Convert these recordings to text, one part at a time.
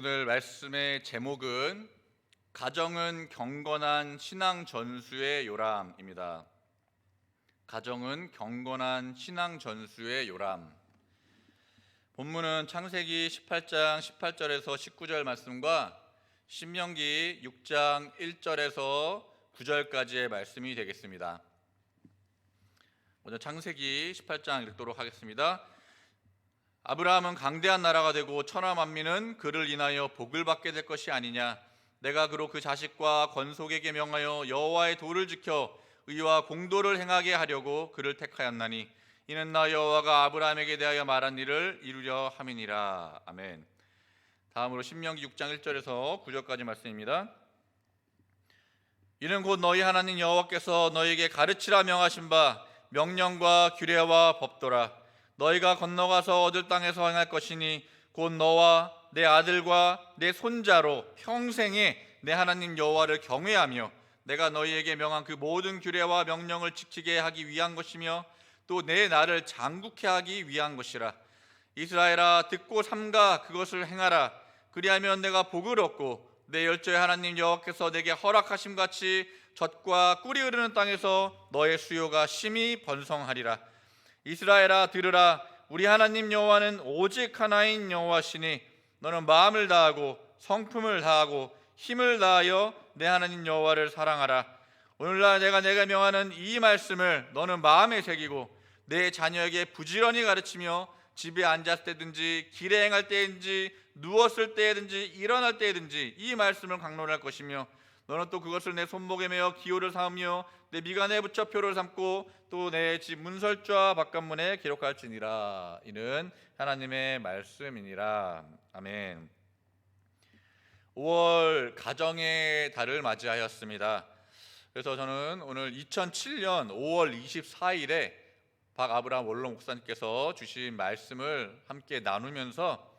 오늘 말씀의 제목은 가정은 경건한 신앙 전수의 요람입니다. 가정은 경건한 신앙 전수의 요람. 본문은 창세기 18장 18절에서 19절 말씀과 신명기 6장 1절에서 9절까지의 말씀이 되겠습니다. 먼저 창세기 18장 읽도록 하겠습니다. 아브라함은 강대한 나라가 되고 천하 만민은 그를 인하여 복을 받게 될 것이 아니냐. 내가 그로 그 자식과 건속에게 명하여 여호와의 도를 지켜 의와 공도를 행하게 하려고 그를 택하였나니 이는 나 여호와가 아브라함에게 대하여 말한 일을 이루려 함이니라. 아멘. 다음으로 신명기 6장 1절에서 9절까지 말씀입니다. 이는 곧 너희 하나님 여호와께서 너희에게 가르치라 명하신 바 명령과 규례와 법도라. 너희가 건너가서 얻을 땅에서 행할 것이니 곧 너와 내 아들과 내 손자로 평생에 내 하나님 여호와를 경외하며 내가 너희에게 명한 그 모든 규례와 명령을 지키게 하기 위한 것이며 또 내 나를 장국케 하기 위한 것이라. 이스라엘아, 듣고 삼가 그것을 행하라. 그리하면 내가 복을 얻고 내 열조의 하나님 여호와께서 내게 허락하심 같이 젖과 꿀이 흐르는 땅에서 너의 수요가 심히 번성하리라. 이스라엘아, 들으라. 우리 하나님 여호와는 오직 하나인 여호와시니 너는 마음을 다하고 성품을 다하고 힘을 다하여 내 하나님 여호와를 사랑하라. 오늘날 내가 명하는 이 말씀을 너는 마음에 새기고 내 자녀에게 부지런히 가르치며 집에 앉았을 때든지 길에 행할 때든지 누웠을 때든지 일어날 때든지 이 말씀을 강론할 것이며 너는 또 그것을 내 손목에 매어 기호를 삼으며 내 미간에 붙여 표를 삼고 또 내 집 문설주와 바깥문에 기록할지니라. 이는 하나님의 말씀이니라. 아멘. 5월 가정의 달을 맞이하였습니다. 그래서 저는 오늘 2007년 5월 24일에 박아브라함 원로 목사님께서 주신 말씀을 함께 나누면서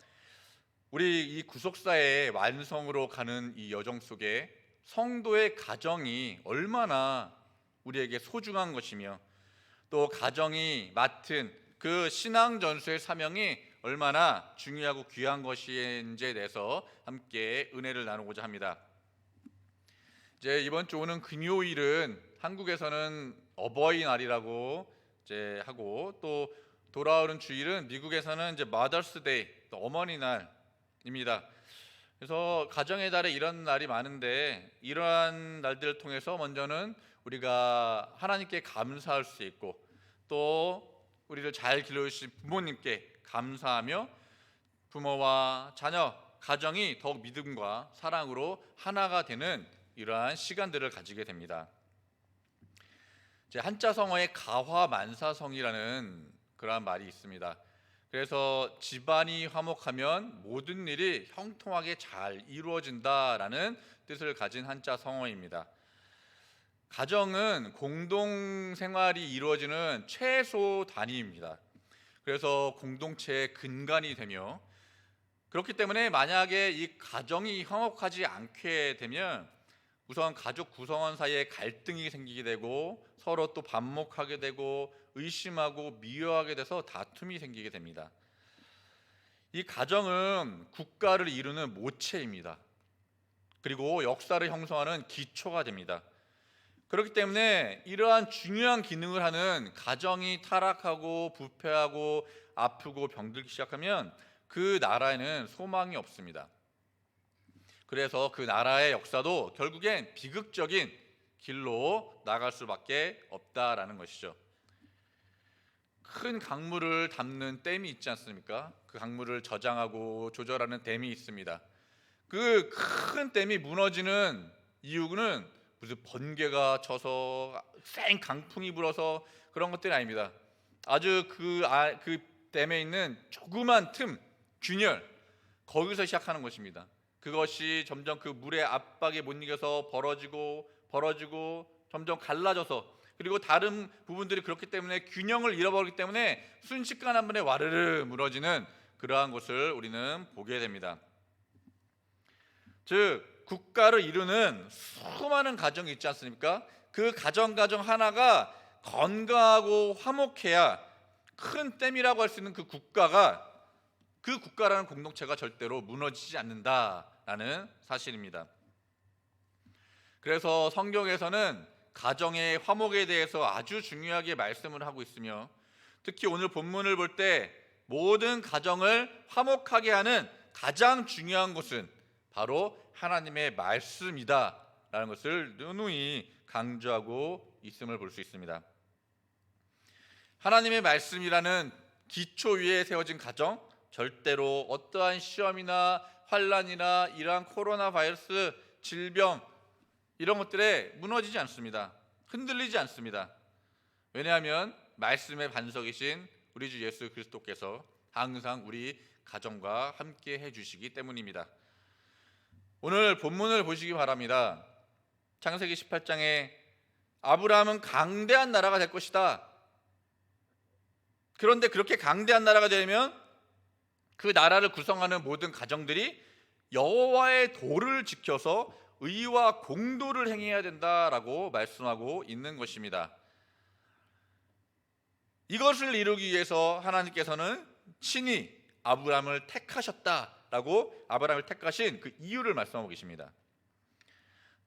우리 이 구속사의 완성으로 가는 이 여정 속에 성도의 가정이 얼마나 우리에게 소중한 것이며 또 가정이 맡은 그 신앙 전수의 사명이 얼마나 중요하고 귀한 것인지에 대해서 함께 은혜를 나누고자 합니다. 이제 이번 주 오는 금요일은 한국에서는 어버이날이라고 이제 하고 또 돌아오는 주일은 미국에서는 이제 마더스데이, 또 어머니날입니다. 그래서 가정의 달에 이런 날이 많은데 이러한 날들을 통해서 먼저는 우리가 하나님께 감사할 수 있고 또 우리를 잘 길러주신 부모님께 감사하며 부모와 자녀, 가정이 더욱 믿음과 사랑으로 하나가 되는 이러한 시간들을 가지게 됩니다. 한자 성어에 가화만사성이라는 그러한 말이 있습니다. 그래서 집안이 화목하면 모든 일이 형통하게 잘 이루어진다라는 뜻을 가진 한자 성어입니다. 가정은 공동생활이 이루어지는 최소 단위입니다. 그래서 공동체의 근간이 되며 그렇기 때문에 만약에 이 가정이 화목하지 않게 되면 우선 가족 구성원 사이에 갈등이 생기게 되고 서로 또 반목하게 되고 의심하고 미워하게 돼서 다툼이 생기게 됩니다. 이 가정은 국가를 이루는 모체입니다. 그리고 역사를 형성하는 기초가 됩니다. 그렇기 때문에 이러한 중요한 기능을 하는 가정이 타락하고 부패하고 아프고 병들기 시작하면 그 나라에는 소망이 없습니다. 그래서 그 나라의 역사도 결국엔 비극적인 길로 나갈 수밖에 없다라는 것이죠. 큰 강물을 담는 댐이 있지 않습니까? 그 강물을 저장하고 조절하는 댐이 있습니다. 그 큰 댐이 무너지는 이유는 무슨 번개가 쳐서 쌩 강풍이 불어서 그런 것들이 아닙니다. 아주 그 댐에 있는 조그만 틈, 균열, 거기서 시작하는 것입니다. 그것이 점점 그 물의 압박에 못 이겨서 벌어지고 점점 갈라져서 그리고 다른 부분들이 그렇기 때문에 균형을 잃어버리기 때문에 순식간 한 번에 와르르 무너지는 그러한 것을 우리는 보게 됩니다. 즉 국가를 이루는 수많은 가정이 있지 않습니까? 그 가정 하나가 건강하고 화목해야 큰 댐이라고 할 수 있는 그 국가가 그 국가라는 공동체가 절대로 무너지지 않는다라는 사실입니다. 그래서 성경에서는 가정의 화목에 대해서 아주 중요하게 말씀을 하고 있으며, 특히 오늘 본문을 볼 때 모든 가정을 화목하게 하는 가장 중요한 것은 바로 하나님의 말씀이다라는 것을 누누이 강조하고 있음을 볼 수 있습니다. 하나님의 말씀이라는 기초 위에 세워진 가정, 절대로 어떠한 시험이나 환란이나 이러한 코로나 바이러스, 질병 이런 것들에 무너지지 않습니다. 흔들리지 않습니다. 왜냐하면 말씀의 반석이신 우리 주 예수 그리스도께서 항상 우리 가정과 함께 해주시기 때문입니다. 오늘 본문을 보시기 바랍니다. 창세기 18장에 아브라함은 강대한 나라가 될 것이다. 그런데 그렇게 강대한 나라가 되면 그 나라를 구성하는 모든 가정들이 여호와의 도를 지켜서 의와 공도를 행해야 된다라고 말씀하고 있는 것입니다. 이것을 이루기 위해서 하나님께서는 친히 아브라함을 택하셨다라고 아브라함을 택하신 그 이유를 말씀하고 계십니다.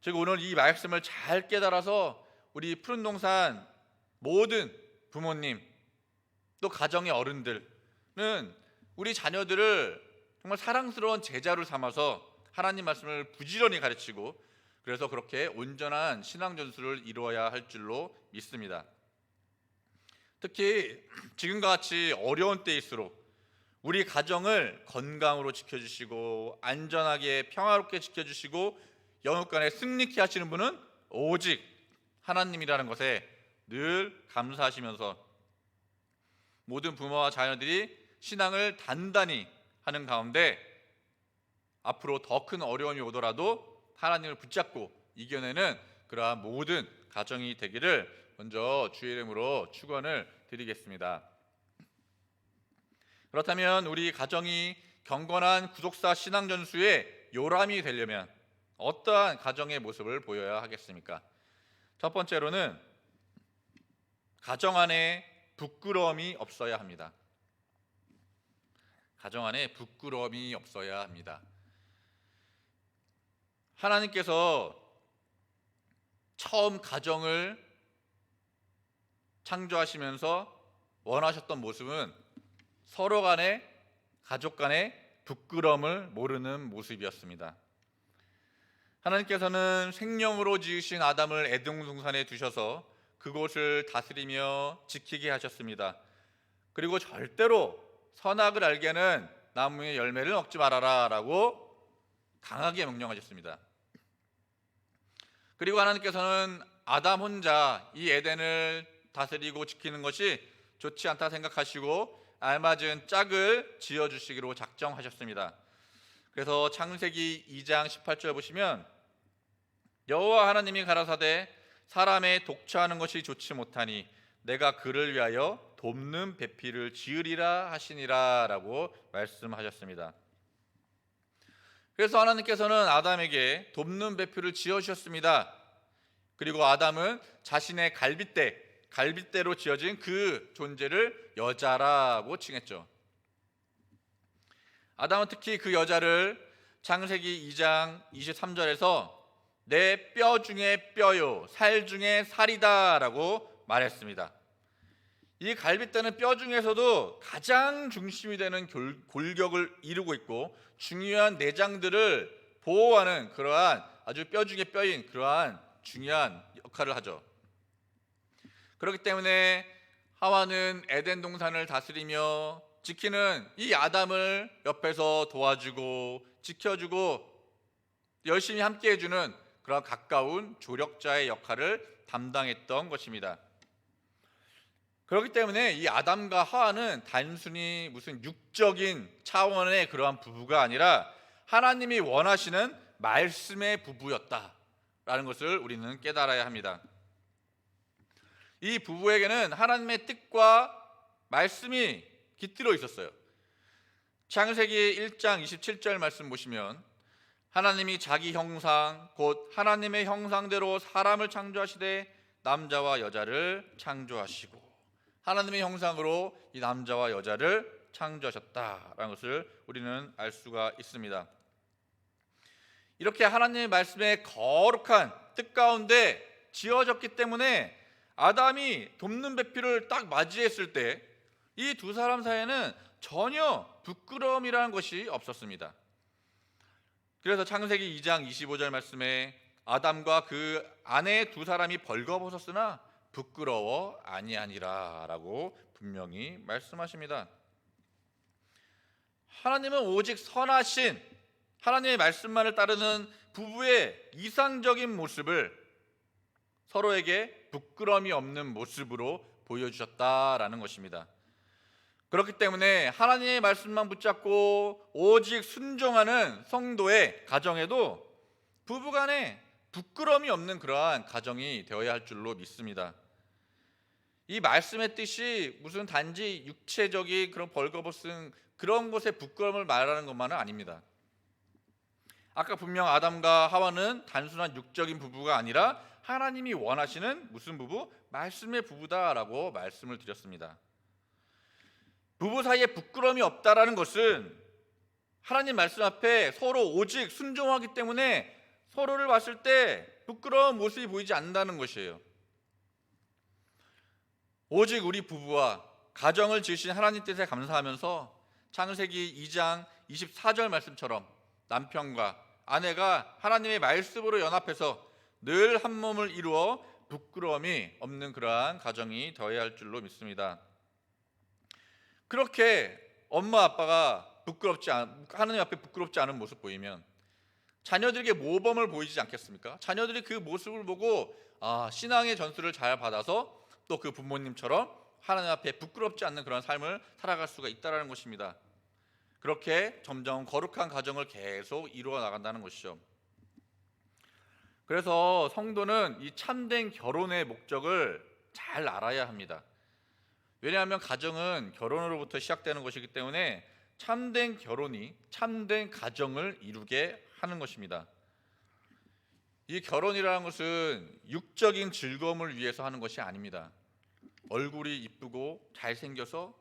즉 오늘 이 말씀을 잘 깨달아서 우리 푸른 동산 모든 부모님 또 가정의 어른들은 우리 자녀들을 정말 사랑스러운 제자로 삼아서 하나님 말씀을 부지런히 가르치고, 그래서 그렇게 온전한 신앙 전수를 이루어야 할 줄로 믿습니다. 특히 지금과 같이 어려운 때일수록 우리 가정을 건강으로 지켜주시고 안전하게 평화롭게 지켜주시고 영육간에 승리케 하시는 분은 오직 하나님이라는 것에 늘 감사하시면서 모든 부모와 자녀들이 신앙을 단단히 하는 가운데 앞으로 더 큰 어려움이 오더라도 하나님을 붙잡고 이겨내는 그러한 모든 가정이 되기를 먼저 주의 이름으로 축원을 드리겠습니다. 그렇다면 우리 가정이 경건한 구속사 신앙 전수의 요람이 되려면 어떠한 가정의 모습을 보여야 하겠습니까? 첫 번째로는 가정 안에 부끄러움이 없어야 합니다. 가정 안에 부끄러움이 없어야 합니다. 하나님께서 처음 가정을 창조하시면서 원하셨던 모습은 서로 간에, 가족 간에 부끄러움을 모르는 모습이었습니다. 하나님께서는 생명으로 지으신 아담을 에덴 동산에 두셔서 그곳을 다스리며 지키게 하셨습니다. 그리고 절대로 선악을 알게 하는 나무의 열매를 먹지 말아라 라고 강하게 명령하셨습니다. 그리고 하나님께서는 아담 혼자 이 에덴을 다스리고 지키는 것이 좋지 않다 생각하시고 알맞은 짝을 지어주시기로 작정하셨습니다. 그래서 창세기 2장 18절 보시면 여호와 하나님이 가라사대 사람의 독처하는 것이 좋지 못하니 내가 그를 위하여 돕는 배필을 지으리라 하시니라 라고 말씀하셨습니다. 그래서 하나님께서는 아담에게 돕는 배필을 지어주셨습니다. 그리고 아담은 자신의 갈빗대로 지어진 그 존재를 여자라고 칭했죠. 아담은 특히 그 여자를 창세기 2장 23절에서 내 뼈 중에 뼈요 살 중에 살이다 라고 말했습니다. 이 갈빗대는 뼈 중에서도 가장 중심이 되는 골격을 이루고 있고 중요한 내장들을 보호하는 그러한 아주 뼈 중에 뼈인 그러한 중요한 역할을 하죠. 그렇기 때문에 하와는 에덴 동산을 다스리며 지키는 이 아담을 옆에서 도와주고 지켜주고 열심히 함께 해주는 그런 가까운 조력자의 역할을 담당했던 것입니다. 그렇기 때문에 이 아담과 하와는 단순히 무슨 육적인 차원의 그러한 부부가 아니라 하나님이 원하시는 말씀의 부부였다라는 것을 우리는 깨달아야 합니다. 이 부부에게는 하나님의 뜻과 말씀이 깃들어 있었어요. 창세기 1장 27절 말씀 보시면 하나님이 자기 형상 곧 하나님의 형상대로 사람을 창조하시되 남자와 여자를 창조하시고 하나님의 형상으로 이 남자와 여자를 창조하셨다라는 것을 우리는 알 수가 있습니다. 이렇게 하나님의 말씀에 거룩한 뜻 가운데 지어졌기 때문에 아담이 돕는 배필을 딱 맞이했을 때 이 두 사람 사이에는 전혀 부끄러움이라는 것이 없었습니다. 그래서 창세기 2장 25절 말씀에 아담과 그 아내 두 사람이 벌거벗었으나 부끄러워 아니하니라라고 분명히 말씀하십니다. 하나님은 오직 선하신 하나님의 말씀만을 따르는 부부의 이상적인 모습을 서로에게 부끄러움이 없는 모습으로 보여주셨다라는 것입니다. 그렇기 때문에 하나님의 말씀만 붙잡고 오직 순종하는 성도의 가정에도 부부간에 부끄러움이 없는 그러한 가정이 되어야 할 줄로 믿습니다. 이 말씀의 뜻이 무슨 단지 육체적인 그런 벌거벗은 그런 것의 부끄러움을 말하는 것만은 아닙니다. 아까 분명 아담과 하와는 단순한 육적인 부부가 아니라 하나님이 원하시는 무슨 부부? 말씀의 부부다라고 말씀을 드렸습니다. 부부 사이에 부끄러움이 없다라는 것은 하나님 말씀 앞에 서로 오직 순종하기 때문에 서로를 봤을 때 부끄러운 모습이 보이지 않는다는 것이에요. 오직 우리 부부와 가정을 지으신 하나님 뜻에 감사하면서 창세기 2장 24절 말씀처럼 남편과 아내가 하나님의 말씀으로 연합해서 늘 한 몸을 이루어 부끄러움이 없는 그러한 가정이 되어야 할 줄로 믿습니다. 그렇게 엄마 아빠가 하나님 앞에 부끄럽지 않은 모습 보이면 자녀들에게 모범을 보이지 않겠습니까? 자녀들이 그 모습을 보고 신앙의 전수를 잘 받아서 또 그 부모님처럼 하나님 앞에 부끄럽지 않는 그런 삶을 살아갈 수가 있다는 것입니다. 그렇게 점점 거룩한 가정을 계속 이루어 나간다는 것이죠. 그래서 성도는 이 참된 결혼의 목적을 잘 알아야 합니다. 왜냐하면 가정은 결혼으로부터 시작되는 것이기 때문에 참된 결혼이 참된 가정을 이루게 하는 것입니다. 이 결혼이라는 것은 육적인 즐거움을 위해서 하는 것이 아닙니다. 얼굴이 이쁘고 잘생겨서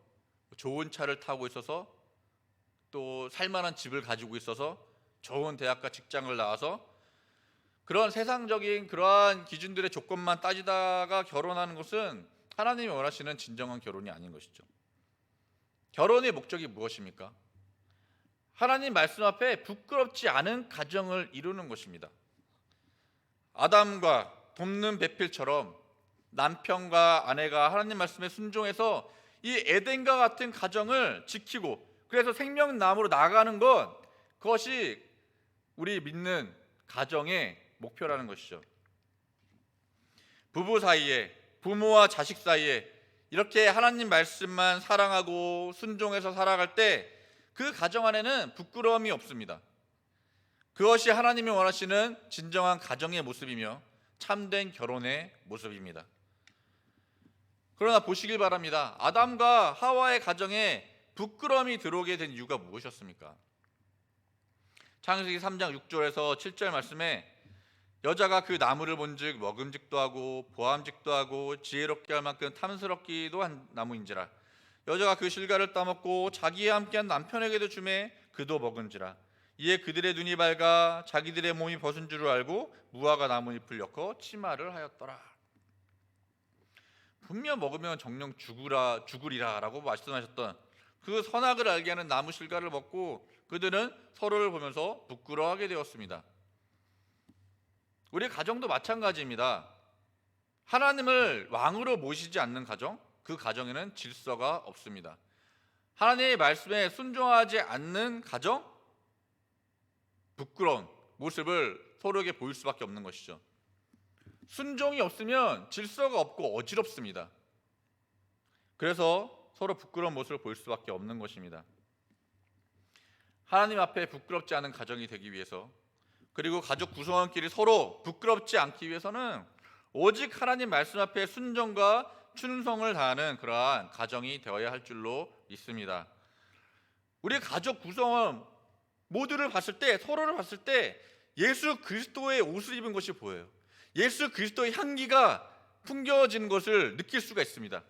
좋은 차를 타고 있어서 또 살만한 집을 가지고 있어서 좋은 대학과 직장을 나와서 그런 세상적인 그러한 기준들의 조건만 따지다가 결혼하는 것은 하나님이 원하시는 진정한 결혼이 아닌 것이죠. 결혼의 목적이 무엇입니까? 하나님 말씀 앞에 부끄럽지 않은 가정을 이루는 것입니다. 아담과 돕는 배필처럼 남편과 아내가 하나님 말씀에 순종해서 이 에덴과 같은 가정을 지키고 그래서 생명나무로 나아가는 것, 그것이 우리 믿는 가정의 목표라는 것이죠. 부부 사이에, 부모와 자식 사이에 이렇게 하나님 말씀만 사랑하고 순종해서 살아갈 때 그 가정 안에는 부끄러움이 없습니다. 그것이 하나님이 원하시는 진정한 가정의 모습이며 참된 결혼의 모습입니다. 그러나 보시길 바랍니다. 아담과 하와의 가정에 부끄러움이 들어오게 된 이유가 무엇이었습니까? 창세기 3장 6절에서 7절 말씀에 여자가 그 나무를 본즉 먹음직도 하고 보암직도 하고 지혜롭게 할 만큼 탐스럽기도 한 나무인지라 여자가 그 실과를 따먹고 자기와 함께한 남편에게도 주매 그도 먹은지라 이에 그들의 눈이 밝아 자기들의 몸이 벗은 줄을 알고 무화과 나뭇잎을 엮어 치마를 하였더라. 분명 먹으면 정령 죽으리라 라고 말씀하셨던 그 선악을 알게 하는 나무 실과를 먹고 그들은 서로를 보면서 부끄러워하게 되었습니다. 우리 가정도 마찬가지입니다. 하나님을 왕으로 모시지 않는 가정, 그 가정에는 질서가 없습니다. 하나님의 말씀에 순종하지 않는 가정, 부끄러운 모습을 서로에게 보일 수밖에 없는 것이죠. 순종이 없으면 질서가 없고 어지럽습니다. 그래서 서로 부끄러운 모습을 보일 수밖에 없는 것입니다. 하나님 앞에 부끄럽지 않은 가정이 되기 위해서 그리고 가족 구성원끼리 서로 부끄럽지 않기 위해서는 오직 하나님 말씀 앞에 순종과 충성을 다하는 그러한 가정이 되어야 할 줄로 믿습니다. 우리 가족 구성원 모두를 봤을 때 서로를 봤을 때 예수 그리스도의 옷을 입은 것이 보여요. 예수 그리스도의 향기가 풍겨지는 것을 느낄 수가 있습니다.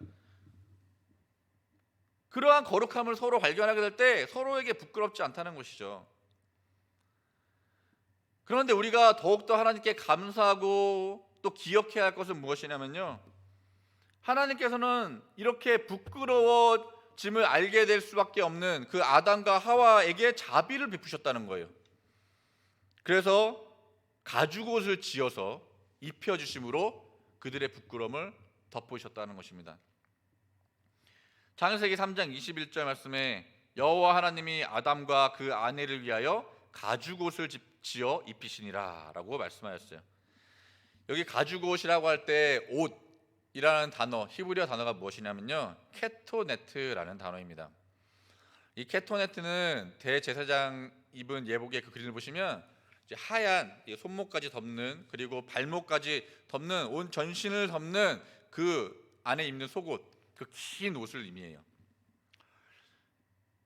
그러한 거룩함을 서로 발견하게 될 때 서로에게 부끄럽지 않다는 것이죠. 그런데 우리가 더욱더 하나님께 감사하고 또 기억해야 할 것은 무엇이냐면요, 하나님께서는 이렇게 부끄러워짐을 알게 될 수밖에 없는 그 아담과 하와에게 자비를 베푸셨다는 거예요. 그래서 가죽옷을 지어서 입혀주심으로 그들의 부끄러움을 덮으셨다는 것입니다. 창세기 3장 21절 말씀에 여호와 하나님이 아담과 그 아내를 위하여 가죽옷을 지어 입히시니라 라고 말씀하셨어요. 여기 가죽옷이라고 할 때 옷이라는 단어, 히브리어 단어가 무엇이냐면요, 케토네트라는 단어입니다. 이 케토네트는 대제사장 입은 예복의 그 그림을 보시면 이제 하얀 손목까지 덮는, 그리고 발목까지 덮는, 온 전신을 덮는 그 안에 입는 속옷, 그 긴 옷을 의미해요.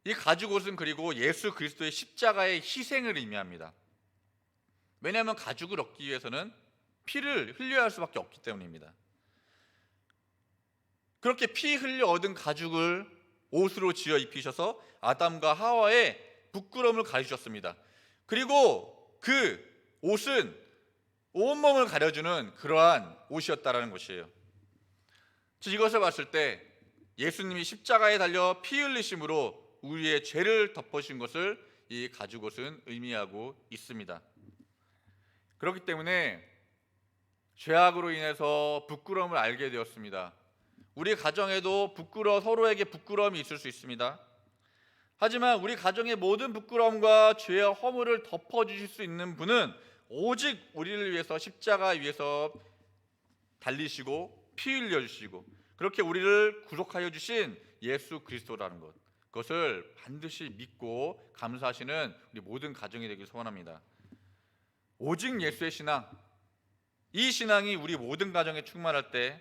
이 가죽옷은 그리고 예수 그리스도의 십자가의 희생을 의미합니다. 왜냐하면 가죽을 얻기 위해서는 피를 흘려야 할 수밖에 없기 때문입니다. 그렇게 피 흘려 얻은 가죽을 옷으로 지어 입히셔서 아담과 하와의 부끄러움을 가리셨습니다. 그리고 그 옷은 온몸을 가려주는 그러한 옷이었다라는 것이에요. 이것을 봤을 때 예수님이 십자가에 달려 피 흘리심으로 우리의 죄를 덮으신 것을 이 가죽옷은 의미하고 있습니다. 그렇기 때문에 죄악으로 인해서 부끄러움을 알게 되었습니다. 우리 가정에도 서로에게 부끄러움이 있을 수 있습니다. 하지만 우리 가정의 모든 부끄러움과 죄의 허물을 덮어주실 수 있는 분은 오직 우리를 위해서 십자가 위에서 달리시고 피 흘려주시고 그렇게 우리를 구속하여 주신 예수 그리스도라는 것, 그것을 반드시 믿고 감사하시는 우리 모든 가정이 되길 소원합니다. 오직 예수의 신앙, 이 신앙이 우리 모든 가정에 충만할 때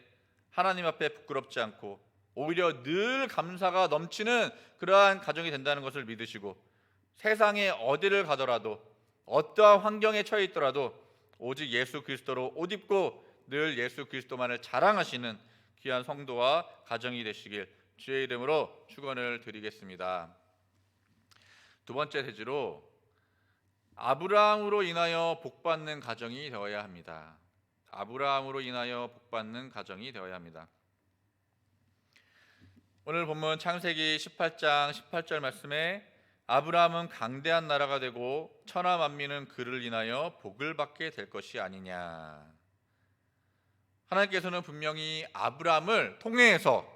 하나님 앞에 부끄럽지 않고 오히려 늘 감사가 넘치는 그러한 가정이 된다는 것을 믿으시고, 세상에 어디를 가더라도 어떠한 환경에 처해 있더라도 오직 예수 그리스도로 옷 입고 늘 예수 그리스도만을 자랑하시는 귀한 성도와 가정이 되시길 주의 이름으로 축원을 드리겠습니다. 두 번째 대지로 아브라함으로 인하여 복받는 가정이 되어야 합니다. 아브라함으로 인하여 복받는 가정이 되어야 합니다. 오늘 본문 창세기 18장 18절 말씀에 아브라함은 강대한 나라가 되고 천하 만민은 그를 인하여 복을 받게 될 것이 아니냐. 하나님께서는 분명히 아브라함을 통해서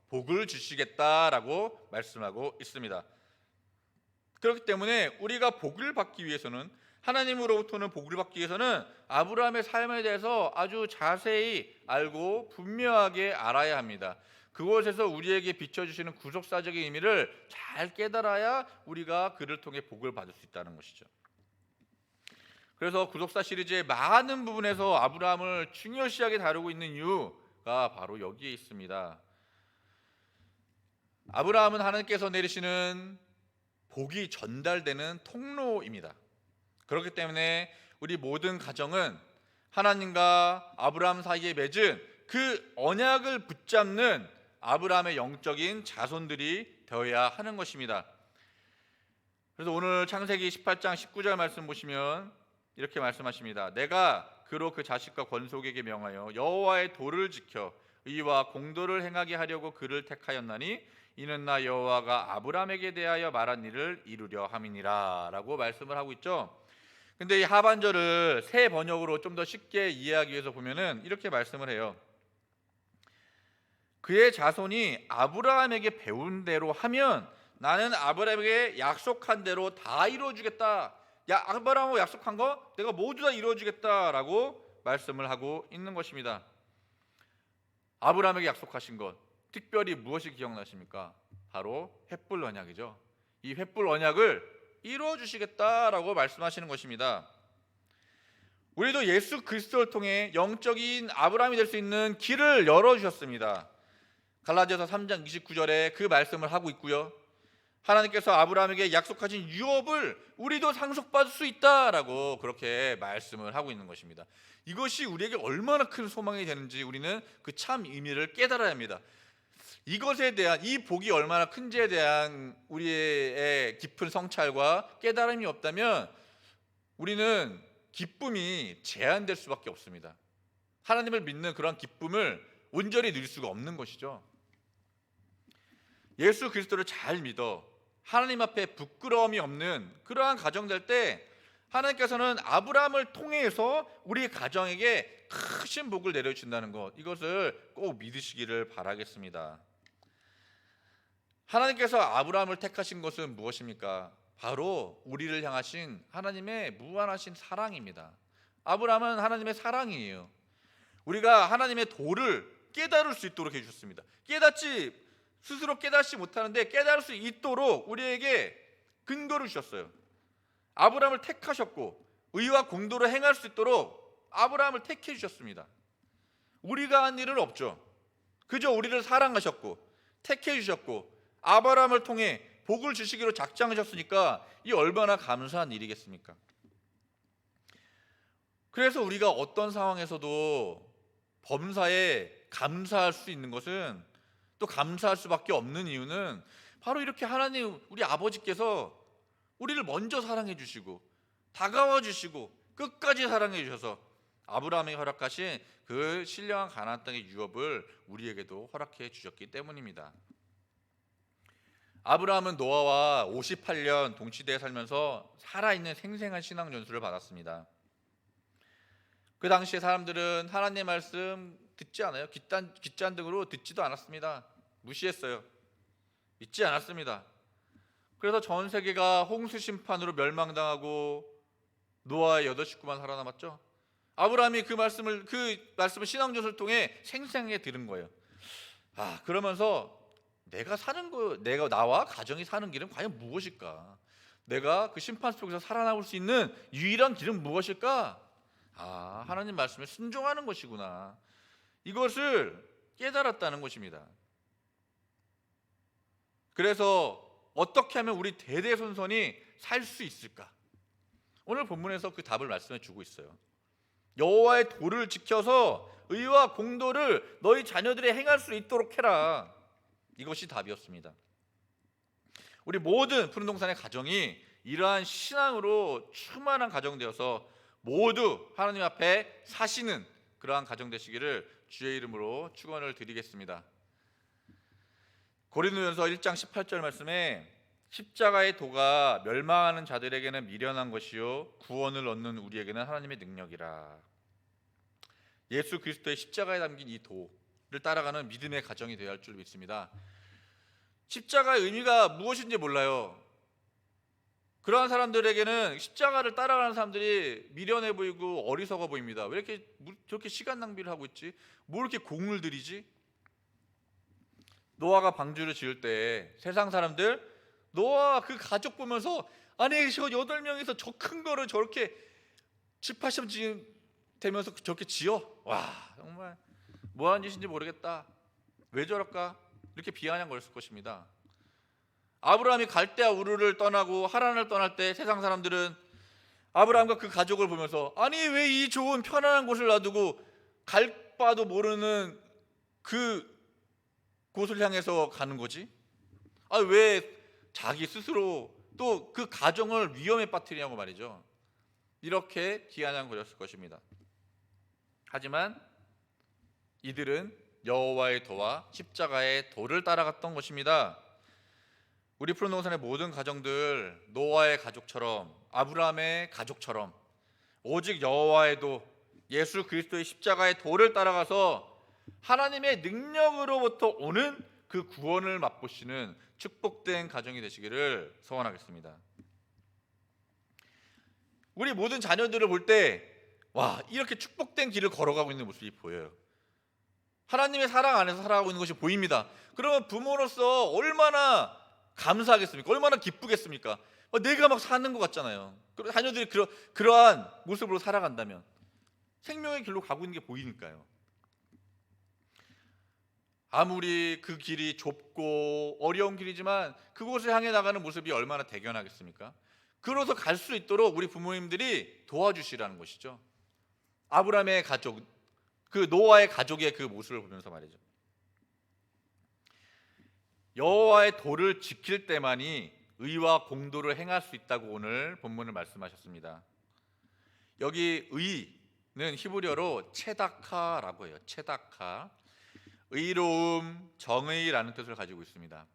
복을 주시겠다라고 말씀하고 있습니다. 그렇기 때문에 우리가 복을 받기 위해서는, 하나님으로부터는 복을 받기 위해서는 아브라함의 삶에 대해서 아주 자세히 알고 분명하게 알아야 합니다. 그곳에서 우리에게 비춰주시는 구속사적인 의미를 잘 깨달아야 우리가 그를 통해 복을 받을 수 있다는 것이죠. 그래서 구속사 시리즈의 많은 부분에서 아브라함을 중요시하게 다루고 있는 이유가 바로 여기에 있습니다. 아브라함은 하나님께서 내리시는 복이 전달되는 통로입니다. 그렇기 때문에 우리 모든 가정은 하나님과 아브라함 사이에 맺은 그 언약을 붙잡는 아브라함의 영적인 자손들이 되어야 하는 것입니다. 그래서 오늘 창세기 18장 19절 말씀 보시면 이렇게 말씀하십니다. 내가 그로 그 자식과 권속에게 명하여 여호와의 도를 지켜 의와 공도를 행하게 하려고 그를 택하였나니 이는 나 여호와가 아브라함에게 대하여 말한 일을 이루려 함이니라 라고 말씀을 하고 있죠. 근데 이 하반절을 새 번역으로 좀 더 쉽게 이해하기 위해서 보면은 이렇게 말씀을 해요. 그의 자손이 아브라함에게 배운 대로 하면 나는 아브라함에게 약속한 대로 다 이루어주겠다. 아브라함하고 약속한 거 내가 모두 다 이루어주겠다라고 말씀을 하고 있는 것입니다. 아브라함에게 약속하신 것, 특별히 무엇이 기억나십니까? 바로 횃불 언약이죠. 이 횃불 언약을 이루어주시겠다라고 말씀하시는 것입니다. 우리도 예수 그리스도를 통해 영적인 아브라함이 될 수 있는 길을 열어주셨습니다. 갈라디아서 3장 29절에 그 말씀을 하고 있고요. 하나님께서 아브라함에게 약속하신 유업을 우리도 상속받을 수 있다라고 그렇게 말씀을 하고 있는 것입니다. 이것이 우리에게 얼마나 큰 소망이 되는지 우리는 그 참 의미를 깨달아야 합니다. 이것에 대한, 이 복이 얼마나 큰지에 대한 우리의 깊은 성찰과 깨달음이 없다면 우리는 기쁨이 제한될 수밖에 없습니다. 하나님을 믿는 그런 기쁨을 온전히 누릴 수가 없는 것이죠. 예수 그리스도를 잘 믿어 하나님 앞에 부끄러움이 없는 그러한 가정 될 때 하나님께서는 아브라함을 통해서 우리 가정에게 크신 복을 내려주신다는 것, 이것을 꼭 믿으시기를 바라겠습니다. 하나님께서 아브라함을 택하신 것은 무엇입니까? 바로 우리를 향하신 하나님의 무한하신 사랑입니다. 아브라함은 하나님의 사랑이에요. 우리가 하나님의 도를 깨달을 수 있도록 해주셨습니다. 스스로 깨닫지 못하는데 깨달을 수 있도록 우리에게 근거를 주셨어요. 아브라함을 택하셨고 의와 공도를 행할 수 있도록 아브라함을 택해 주셨습니다. 우리가 한 일은 없죠. 그저 우리를 사랑하셨고 택해 주셨고 아브라함을 통해 복을 주시기로 작정하셨으니까 이 얼마나 감사한 일이겠습니까? 그래서 우리가 어떤 상황에서도 범사에 감사할 수 있는 것은, 또 감사할 수밖에 없는 이유는 바로 이렇게 하나님 우리 아버지께서 우리를 먼저 사랑해 주시고 다가와 주시고 끝까지 사랑해 주셔서 아브라함에게 허락하신 그 신령한 가나안 땅의 유업을 우리에게도 허락해 주셨기 때문입니다. 아브라함은 노아와 58년 동시대에 살면서 살아있는 생생한 신앙 전수를 받았습니다. 그 당시에 사람들은 하나님의 말씀 듣지 않아요. 귓잔등으로 듣지도 않았습니다. 무시했어요. 믿지 않았습니다. 그래서 전 세계가 홍수 심판으로 멸망당하고 노아의 8 식구만 살아남았죠. 아브라함이 그 말씀을 신앙 전수를 통해 생생하게 들은 거예요. 그러면서 내가 나와 가정이 사는 길은 과연 무엇일까? 내가 그 심판 속에서 살아남을 수 있는 유일한 길은 무엇일까? 하나님 말씀에 순종하는 것이구나. 이것을 깨달았다는 것입니다. 그래서 어떻게 하면 우리 대대손손이 살 수 있을까? 오늘 본문에서 그 답을 말씀해 주고 있어요. 여호와의 도를 지켜서 의와 공도를 너희 자녀들이 행할 수 있도록 해라. 이것이 답이었습니다. 우리 모든 푸른동산의 가정이 이러한 신앙으로 충만한 가정 되어서 모두 하나님 앞에 사시는 그러한 가정 되시기를 주의 이름으로 축원을 드리겠습니다. 고린도전서 1장 18절 말씀에 십자가의 도가 멸망하는 자들에게는 미련한 것이요 구원을 얻는 우리에게는 하나님의 능력이라. 예수 그리스도의 십자가에 담긴 이 도를 따라가는 믿음의 가정이 되어야 할 줄 믿습니다. 십자가의 의미가 무엇인지 몰라요. 그러한 사람들에게는 십자가를 따라가는 사람들이 미련해 보이고 어리석어 보입니다. 왜 이렇게 저렇게 시간 낭비를 하고 있지? 뭐 이렇게 공을 들이지? 노아가 방주를 지을 때 세상 사람들 노아 그 가족 보면서 아니 저 8명이서 저 큰 거를 저렇게 집합시험 되면서 저렇게 지어? 와 정말 뭐하는 짓인지 모르겠다. 왜 저럴까? 이렇게 비아냥거렸을 것입니다. 아브라함이 갈대아 우르를 떠나고 하란을 떠날 때 세상 사람들은 아브라함과 그 가족을 보면서 아니 왜 이 좋은 편안한 곳을 놔두고 갈 바도 모르는 그 곳을 향해서 가는 거지? 왜 자기 스스로 또 그 가정을 위험에 빠뜨리냐고 말이죠. 이렇게 비아냥거렸을 것입니다. 하지만 이들은 여호와의 도와 십자가의 도를 따라갔던 것입니다. 우리 푸른동산의 모든 가정들 노아의 가족처럼 아브라함의 가족처럼 오직 여호와의 도 예수 그리스도의 십자가의 도를 따라가서 하나님의 능력으로부터 오는 그 구원을 맛보시는 축복된 가정이 되시기를 소원하겠습니다. 우리 모든 자녀들을 볼 때 이렇게 축복된 길을 걸어가고 있는 모습이 보여요. 하나님의 사랑 안에서 살아가고 있는 것이 보입니다. 그러면 부모로서 얼마나 감사하겠습니까? 얼마나 기쁘겠습니까? 내가 막 사는 것 같잖아요. 자녀들이 그러한 모습으로 살아간다면 생명의 길로 가고 있는 게 보이니까요. 아무리 그 길이 좁고 어려운 길이지만 그곳을 향해 나가는 모습이 얼마나 대견하겠습니까? 그러서 갈 수 있도록 우리 부모님들이 도와주시라는 것이죠. 아브라함의 가족, 그 노아의 가족의 그 모습을 보면서 말이죠. 여호와의 도를 지킬 때만이 의와 공도를 행할 수 있다고 오늘 본문을 말씀하셨습니다. 여기 의는 히브리어로 체다카라고 해요. 체다카. 의로움, 정의라는 뜻을 가지고 있습니다.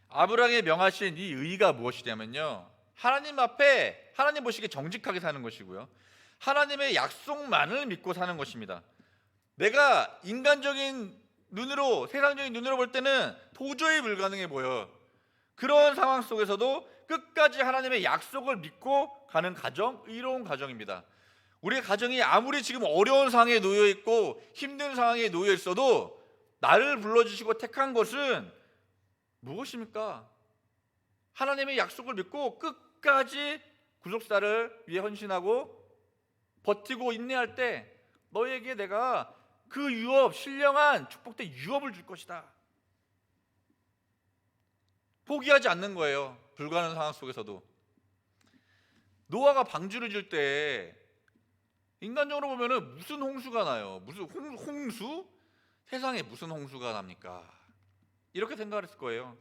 아브라함이 명하신 이 의가 무엇이냐면요, 하나님 앞에 하나님 보시기에 정직하게 사는 것이고요, 하나님의 약속만을 믿고 사는 것입니다. 내가 인간적인 눈으로, 세상적인 눈으로 볼 때는 도저히 불가능해 보여. 그런 상황 속에서도 끝까지 하나님의 약속을 믿고 가는 가정, 의로운 가정입니다. 우리의 가정이 아무리 지금 어려운 상황에 놓여 있고 힘든 상황에 놓여 있어도 나를 불러주시고 택한 것은 무엇입니까? 하나님의 약속을 믿고 끝까지 구속사를 위해 헌신하고 버티고 인내할 때 너에게 내가 그 유업, 신령한 축복된 유업을 줄 것이다. 포기하지 않는 거예요. 불가능한 상황 속에서도. 노아가 방주를 질 때 인간적으로 보면은 무슨 홍수가 나요? 무슨 홍수? 세상에 무슨 홍수가 납니까? 이렇게 생각을 했을 거예요.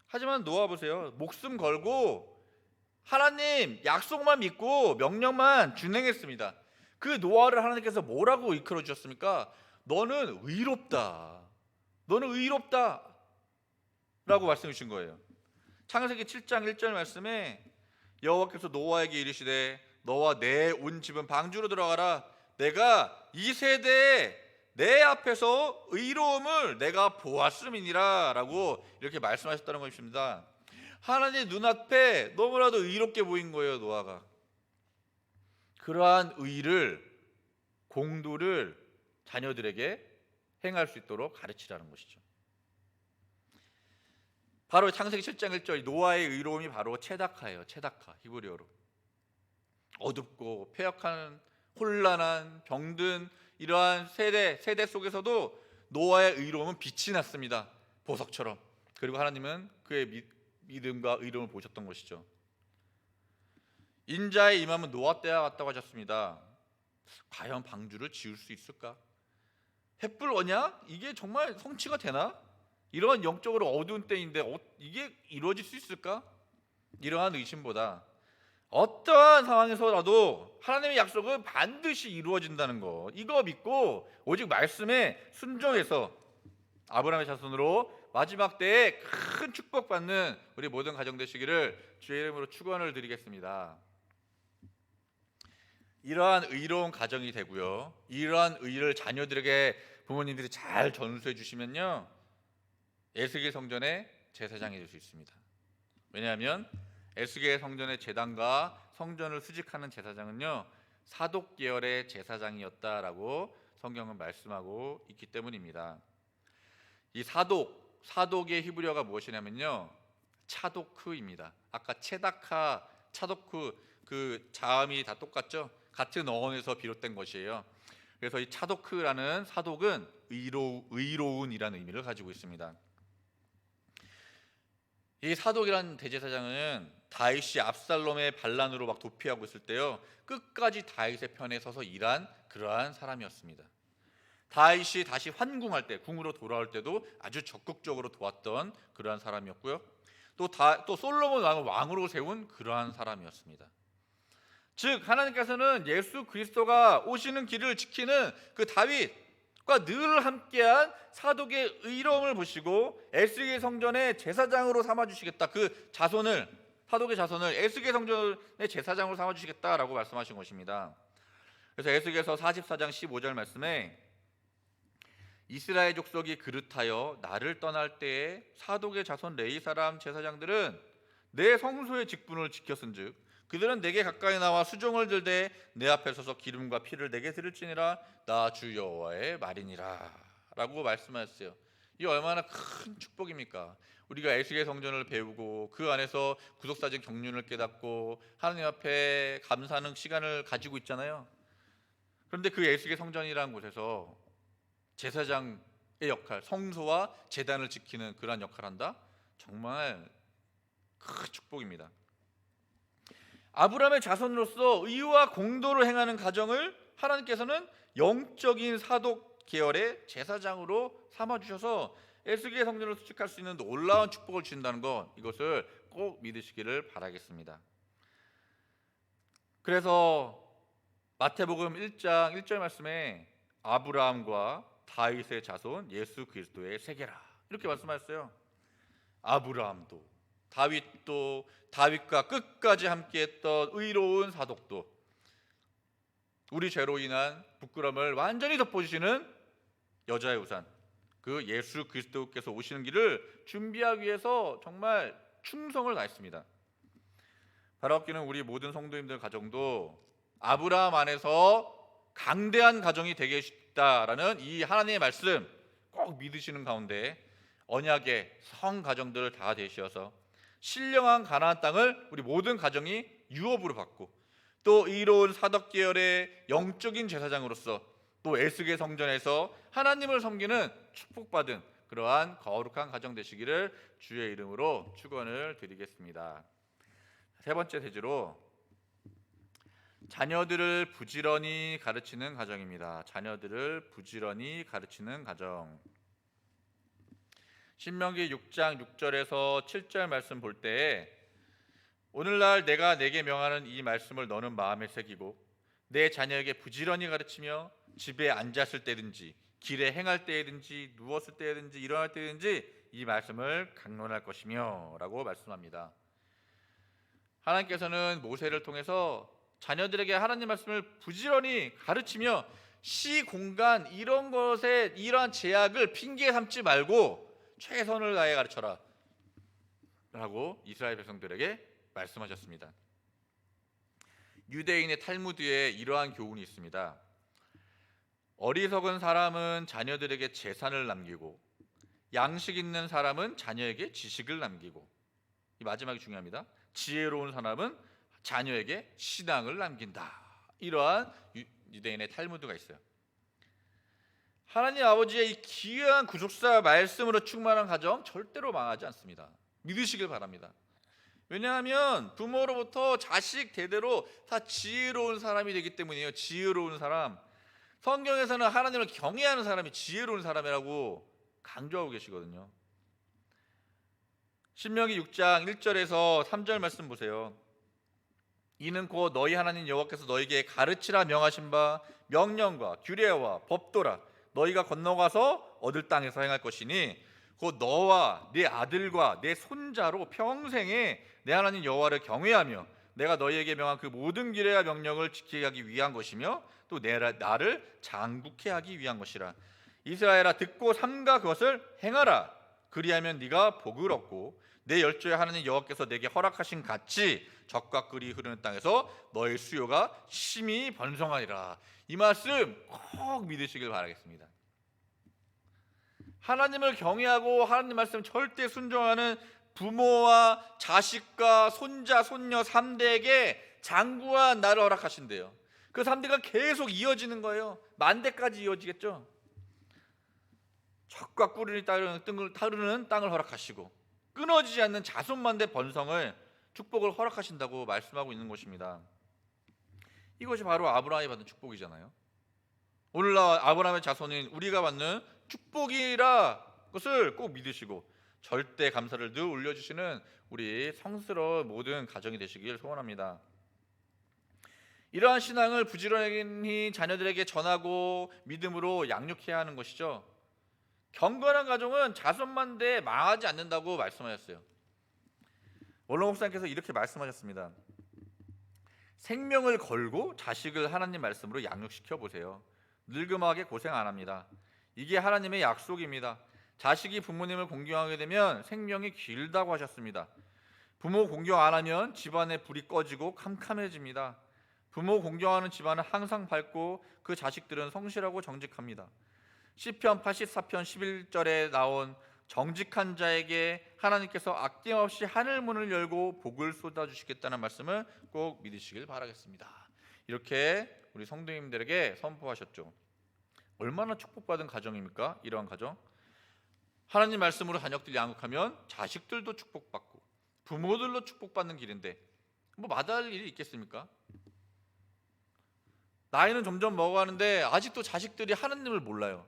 하지만 노아 보세요. 목숨 걸고 하나님 약속만 믿고 명령만 준행했습니다. 그 노아를 하나님께서 뭐라고 이끌어 주셨습니까? 너는 의롭다. 너는 의롭다 라고 말씀해 주신 거예요. 창세기 7장 1절 말씀에 여호와께서 노아에게 이르시되 너와 내 온 집은 방주로 들어가라. 내가 이 세대에 내 앞에서 의로움을 내가 보았음이니라 라고 이렇게 말씀하셨다는 것입니다. 하나님의 눈앞에 너무나도 의롭게 보인 거예요, 노아가. 그러한 의를, 공도를 자녀들에게 행할 수 있도록 가르치라는 것이죠. 바로 창세기 7장 1절 노아의 의로움이 바로 체다카예요. 체다카, 히브리어로. 어둡고 폐역한, 혼란한, 병든 이러한 세대 속에서도 노아의 의로움은 빛이 났습니다. 보석처럼. 그리고 하나님은 그의 믿음과 의로움을 보셨던 것이죠. 인자의 임함은 노아 때와 같다고 하셨습니다. 과연 방주를 지을 수 있을까? 횃불 언약? 이게 정말 성취가 되나? 이러한 영적으로 어두운 때인데 이게 이루어질 수 있을까? 이러한 의심보다 어떠한 상황에서라도 하나님의 약속은 반드시 이루어진다는 것, 이거 믿고 오직 말씀에 순종해서 아브라함의 자손으로 마지막 때에 큰 축복받는 우리 모든 가정 되시기를 주의 이름으로 축원을 드리겠습니다. 이러한 의로운 가정이 되고요, 이러한 의를 자녀들에게 부모님들이 잘 전수해 주시면요, 에스겔 성전의 제사장이 될 수 있습니다. 왜냐하면 에스겔 성전의 제단과 성전을 수직하는 제사장은요, 사독 계열의 제사장이었다라고 성경은 말씀하고 있기 때문입니다. 이 사독의 히브리어가 무엇이냐면요, 차도크입니다. 아까 체다카, 차도크 그 자음이 다 똑같죠? 같은 어원에서 비롯된 것이에요. 그래서 이 차도크라는 사독은 의로운이라는 의미를 가지고 있습니다. 이 사독이라는 대제사장은 다윗이 압살롬의 반란으로 막 도피하고 있을 때요, 끝까지 다윗의 편에 서서 일한 그러한 사람이었습니다. 다윗이 다시 환궁할 때, 궁으로 돌아올 때도 아주 적극적으로 도왔던 그러한 사람이었고요, 또 솔로몬 왕을 왕으로 세운 그러한 사람이었습니다. 즉 하나님께서는 예수 그리스도가 오시는 길을 지키는 그 다윗과 늘 함께한 사독의 의로움을 보시고 에스겔 성전의 제사장으로 삼아주시겠다. 그 자손을, 사독의 자손을 에스겔 성전의 제사장으로 삼아주시겠다라고 말씀하신 것입니다. 그래서 에스겔서 44장 15절 말씀에 이스라엘 족속이 그릇하여 나를 떠날 때에 사독의 자손 레위 사람 제사장들은 내 성소의 직분을 지켰은즉 그들은 내게 가까이 나와 수종을 들되 내 앞에 서서 기름과 피를 내게 드릴지니라 나 주 여호와의 말이니라 라고 말씀하셨어요. 이 얼마나 큰 축복입니까? 우리가 에스겔 성전을 배우고 그 안에서 구속사적 경륜을 깨닫고 하나님 앞에 감사하는 시간을 가지고 있잖아요. 그런데 그 에스겔 성전이라는 곳에서 제사장의 역할, 성소와 제단을 지키는 그러한 역할을 한다? 정말 큰 축복입니다. 아브라함의 자손으로서 의와 공도를 행하는 가정을 하나님께서는 영적인 사독 계열의 제사장으로 삼아주셔서 에스겔 성전을 수축할 수 있는 놀라운 축복을 주신다는 것, 이것을 꼭 믿으시기를 바라겠습니다. 그래서 마태복음 1장 1절 말씀에 아브라함과 다윗의 자손 예수 그리스도의 세계라, 이렇게 말씀하셨어요. 아브라함도, 다윗도, 다윗과 끝까지 함께했던 의로운 사독도, 우리 죄로 인한 부끄러움을 완전히 덮어주시는 여자의 우산, 그 예수 그리스도께서 오시는 길을 준비하기 위해서 정말 충성을 다했습니다. 바라옵기는 우리 모든 성도님들 가정도 아브라함 안에서 강대한 가정이 되겠다라는 이 하나님의 말씀 꼭 믿으시는 가운데 언약의 성 가정들을 다 되시어서 신령한 가나안 땅을 우리 모든 가정이 유업으로 받고, 또 의로운 사덕 계열의 영적인 제사장으로서 또 에스겔 성전에서 하나님을 섬기는 축복받은 그러한 거룩한 가정 되시기를 주의 이름으로 축원을 드리겠습니다. 세 번째 대지로 자녀들을 부지런히 가르치는 가정입니다. 자녀들을 부지런히 가르치는 가정. 신명기 6장 6절에서 7절 말씀 볼 때, 오늘날 내가 내게 명하는 이 말씀을 너는 마음에 새기고 내 자녀에게 부지런히 가르치며 집에 앉았을 때든지 길에 행할 때든지 누웠을 때든지 일어날 때든지 이 말씀을 강론할 것이며 라고 말씀합니다. 하나님께서는 모세를 통해서 자녀들에게 하나님 말씀을 부지런히 가르치며 시공간 이런 것에 이러한 제약을 핑계 삼지 말고 최선을 다해 가르쳐라 라고 이스라엘 백성들에게 말씀하셨습니다. 유대인의 탈무드에 이러한 교훈이 있습니다. 어리석은 사람은 자녀들에게 재산을 남기고 양식 있는 사람은 자녀에게 지식을 남기고, 이 마지막이 중요합니다. 지혜로운 사람은 자녀에게 신앙을 남긴다. 이러한 유대인의 탈무드가 있어요. 하나님 아버지의 이 귀한 구속사 말씀으로 충만한 가정 절대로 망하지 않습니다. 믿으시길 바랍니다. 왜냐하면 부모로부터 자식 대대로 다 지혜로운 사람이 되기 때문이에요. 지혜로운 사람. 성경에서는 하나님을 경외하는 사람이 지혜로운 사람이라고 강조하고 계시거든요. 신명기 6장 1절에서 3절 말씀 보세요. 이는 곧 너희 하나님 여호와께서 너희에게 가르치라 명하신 바 명령과 규례와 법도라 너희가 건너가서 얻을 땅에서 행할 것이니 곧 너와 네 아들과 내 손자로 평생에 내 하나님 여호와를 경외하며 내가 너희에게 명한 그 모든 규례와 명령을 지키게 하기 위한 것이며 또 나를 장국케 하기 위한 것이라. 이스라엘아 듣고 삼가 그것을 행하라. 그리하면 네가 복을 얻고 내 열조의 하나님 여호와께서 내게 허락하신 같이 적과 꿀이 흐르는 땅에서 너의 수요가 심히 번성하리라. 이 말씀 꼭 믿으시길 바라겠습니다. 하나님을 경외하고 하나님 말씀 절대 순종하는 부모와 자식과 손자, 손녀 3대에게 장구한 날을 허락하신대요. 그 3대가 계속 이어지는 거예요. 만대까지 이어지겠죠. 적과 꿀이 타르는 땅을 허락하시고 끊어지지 않는 자손만대 번성을 축복을 허락하신다고 말씀하고 있는 것입니다. 이것이 바로 아브라함이 받은 축복이잖아요. 오늘날 아브라함의 자손인 우리가 받는 축복이라 것을 꼭 믿으시고 절대 감사를 늘 올려주시는 우리 성스러운 모든 가정이 되시길 소원합니다. 이러한 신앙을 부지런히 자녀들에게 전하고 믿음으로 양육해야 하는 것이죠. 경건한 가정은 자손만대 망하지 않는다고 말씀하셨어요. 원로 목사님께서 이렇게 말씀하셨습니다. 생명을 걸고 자식을 하나님 말씀으로 양육시켜 보세요. 늙음하게 고생 안 합니다. 이게 하나님의 약속입니다. 자식이 부모님을 공경하게 되면 생명이 길다고 하셨습니다. 부모 공경 안 하면 집안에 불이 꺼지고 캄캄해집니다. 부모 공경하는 집안은 항상 밝고 그 자식들은 성실하고 정직합니다. 시편 84편 11절에 나온 정직한 자에게 하나님께서 아낌없이 하늘 문을 열고 복을 쏟아주시겠다는 말씀을 꼭 믿으시길 바라겠습니다. 이렇게 우리 성도님들에게 선포하셨죠. 얼마나 축복받은 가정입니까? 이러한 가정. 하나님 말씀으로 자녀들 양육하면 자식들도 축복받고 부모들로 축복받는 길인데 뭐 마다할 일이 있겠습니까? 나이는 점점 먹어가는데 아직도 자식들이 하나님을 몰라요.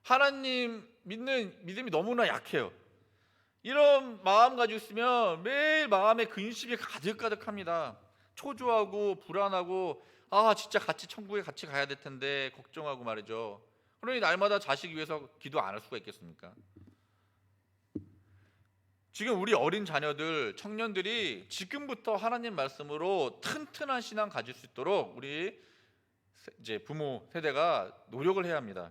하나님 믿는 믿음이 너무나 약해요. 이런 마음 가지고 있으면 매일 마음에 근심이 가득가득합니다. 초조하고 불안하고, 진짜 같이 천국에 같이 가야 될 텐데 걱정하고 말이죠. 그러니 날마다 자식 위해서 기도 안 할 수가 있겠습니까? 지금 우리 어린 자녀들, 청년들이 지금부터 하나님 말씀으로 튼튼한 신앙 가질 수 있도록 우리 이제 부모 세대가 노력을 해야 합니다.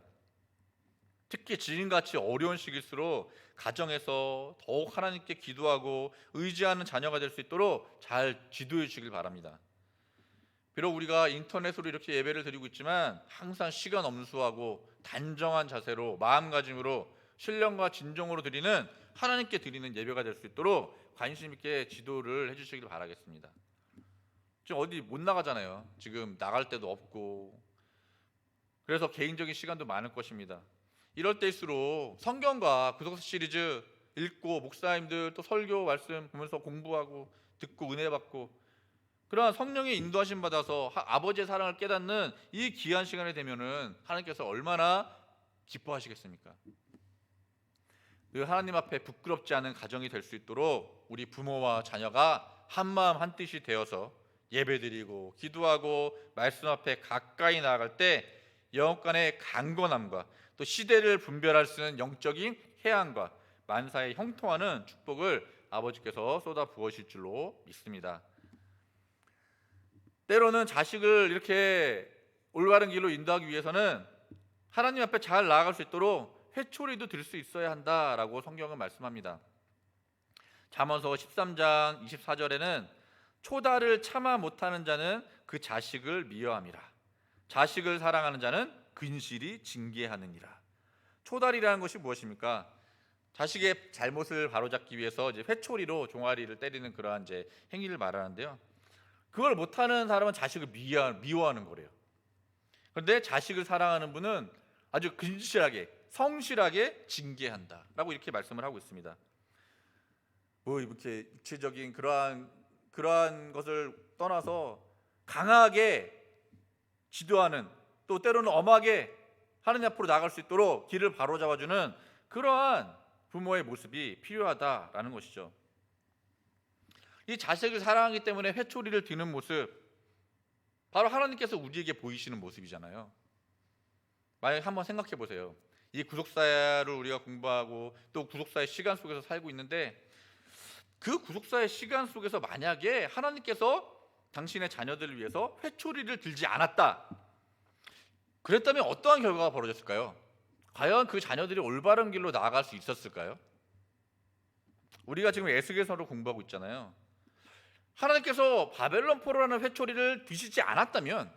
특히 지금같이 어려운 시기일수록 가정에서 더욱 하나님께 기도하고 의지하는 자녀가 될 수 있도록 잘 지도해 주시길 바랍니다. 비록 우리가 인터넷으로 이렇게 예배를 드리고 있지만 항상 시간 엄수하고 단정한 자세로 마음가짐으로 신령과 진정으로 드리는, 하나님께 드리는 예배가 될 수 있도록 관심 있게 지도를 해주시길 바라겠습니다. 지금 어디 못 나가잖아요. 지금 나갈 데도 없고, 그래서 개인적인 시간도 많을 것입니다. 이럴 때일수록 성경과 구속사 시리즈 읽고, 목사님들 또 설교 말씀 보면서 공부하고 듣고 은혜 받고, 그러한 성령의 인도하심 받아서 아버지의 사랑을 깨닫는 이 귀한 시간이 되면은 하나님께서 얼마나 기뻐하시겠습니까? 늘 하나님 앞에 부끄럽지 않은 가정이 될 수 있도록 우리 부모와 자녀가 한마음 한뜻이 되어서 예배드리고 기도하고 말씀 앞에 가까이 나아갈 때 영혼 간의 강건함과 또 시대를 분별할 수 있는 영적인 해안과 만사에 형통하는 축복을 아버지께서 쏟아 부으실 줄로 믿습니다. 때로는 자식을 이렇게 올바른 길로 인도하기 위해서는 하나님 앞에 잘 나아갈 수 있도록 회초리도 들 수 있어야 한다라고 성경은 말씀합니다. 잠언서 13장 24절에는 초다를 참아 못하는 자는 그 자식을 미워함이라, 자식을 사랑하는 자는 근실이 징계하느니라. 초달이라는 것이 무엇입니까? 자식의 잘못을 바로잡기 위해서 이제 회초리로 종아리를 때리는 그러한 이제 행위를 말하는데요. 그걸 못하는 사람은 자식을 미워하는 거래요. 그런데 자식을 사랑하는 분은 아주 근실하게, 성실하게 징계한다라고 이렇게 말씀을 하고 있습니다. 뭐 이렇게 육체적인 그러한 것을 떠나서 강하게 지도하는, 또 때로는 엄하게 하나님 앞으로 나아갈 수 있도록 길을 바로잡아주는 그러한 부모의 모습이 필요하다라는 것이죠. 이 자식을 사랑하기 때문에 회초리를 드는 모습, 바로 하나님께서 우리에게 보이시는 모습이잖아요. 만약에 한번 생각해 보세요. 이 구속사를 우리가 공부하고 또 구속사의 시간 속에서 살고 있는데, 그 구속사의 시간 속에서 만약에 하나님께서 당신의 자녀들을 위해서 회초리를 들지 않았다, 그랬다면 어떠한 결과가 벌어졌을까요? 과연 그 자녀들이 올바른 길로 나아갈 수 있었을까요? 우리가 지금 에스겔서를 공부하고 있잖아요. 하나님께서 바벨론 포로라는 회초리를 드시지 않았다면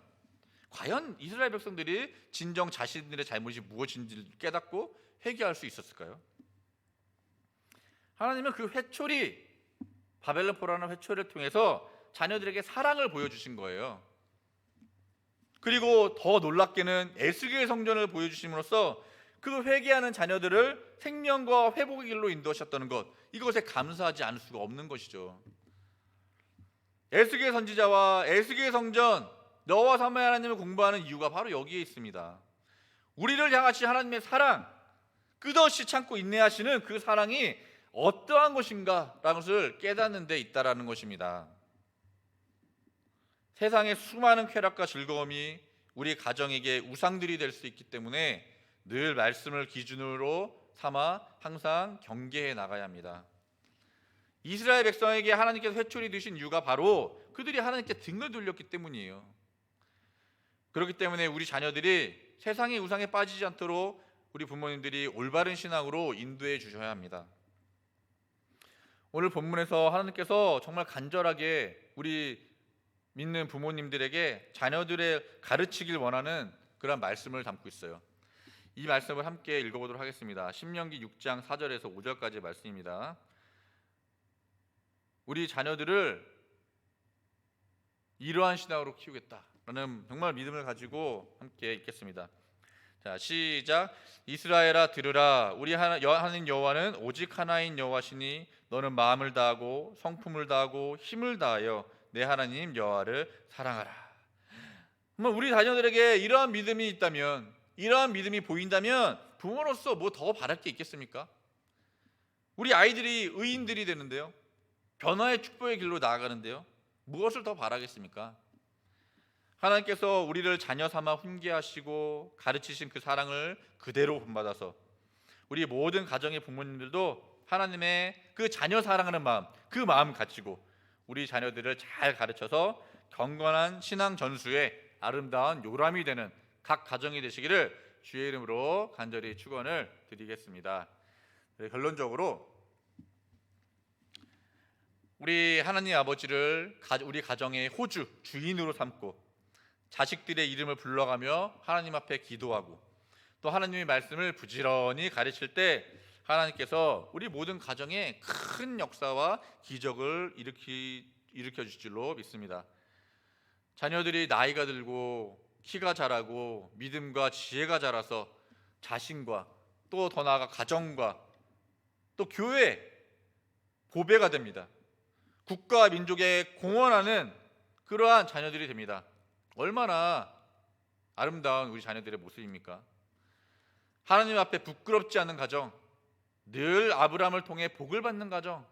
과연 이스라엘 백성들이 진정 자신들의 잘못이 무엇인지를 깨닫고 회개할 수 있었을까요? 하나님은 그 회초리, 바벨론 포로라는 회초리를 통해서 자녀들에게 사랑을 보여주신 거예요. 그리고 더 놀랍게는 에스겔 성전을 보여주심으로써 그 회개하는 자녀들을 생명과 회복의 길로 인도하셨다는 것, 이것에 감사하지 않을 수가 없는 것이죠. 에스겔 선지자와 에스겔 성전, 너와 사마의 하나님을 공부하는 이유가 바로 여기에 있습니다. 우리를 향하신 하나님의 사랑, 끝없이 참고 인내하시는 그 사랑이 어떠한 것인가라는 것을 깨닫는 데 있다라는 것입니다. 세상의 수많은 쾌락과 즐거움이 우리 가정에게 우상들이 될 수 있기 때문에 늘 말씀을 기준으로 삼아 항상 경계해 나가야 합니다. 이스라엘 백성에게 하나님께서 회초리 드신 이유가 바로 그들이 하나님께 등을 돌렸기 때문이에요. 그렇기 때문에 우리 자녀들이 세상의 우상에 빠지지 않도록 우리 부모님들이 올바른 신앙으로 인도해 주셔야 합니다. 오늘 본문에서 하나님께서 정말 간절하게 우리 믿는 부모님들에게 자녀들의 가르치길 원하는 그런 말씀을 담고 있어요. 이 말씀을 함께 읽어보도록 하겠습니다. 신명기 6장 4절에서 5절까지의 말씀입니다. 우리 자녀들을 이러한 신앙으로 키우겠다라는 정말 믿음을 가지고 함께 읽겠습니다. 자, 시작. 이스라엘아 들으라. 우리 하나님 여호와는 오직 하나인 여호와시니 너는 마음을 다하고 성품을 다하고 힘을 다하여 내 하나님 여호와를 사랑하라. 우리 자녀들에게 이러한 믿음이 있다면, 이러한 믿음이 보인다면 부모로서 뭐 더 바랄 게 있겠습니까? 우리 아이들이 의인들이 되는데요, 변화의 축복의 길로 나아가는데요, 무엇을 더 바라겠습니까? 하나님께서 우리를 자녀 삼아 훈계하시고 가르치신 그 사랑을 그대로 본받아서 우리 모든 가정의 부모님들도 하나님의 그 자녀 사랑하는 마음, 그 마음 가지고 우리 자녀들을 잘 가르쳐서 경건한 신앙 전수의 아름다운 요람이 되는 각 가정이 되시기를 주의 이름으로 간절히 축원을 드리겠습니다. 결론적으로 우리 하나님 아버지를 우리 가정의 호주, 주인으로 삼고 자식들의 이름을 불러가며 하나님 앞에 기도하고 또 하나님의 말씀을 부지런히 가르칠 때 하나님께서 우리 모든 가정에 큰 역사와 기적을 일으켜 주실 줄로 믿습니다. 자녀들이 나이가 들고 키가 자라고 믿음과 지혜가 자라서 자신과 또 더 나아가 가정과 또 교회 보배가 됩니다. 국가와 민족에 공헌하는 그러한 자녀들이 됩니다. 얼마나 아름다운 우리 자녀들의 모습입니까? 하나님 앞에 부끄럽지 않은 가정, 늘 아브라함을 통해 복을 받는 가정,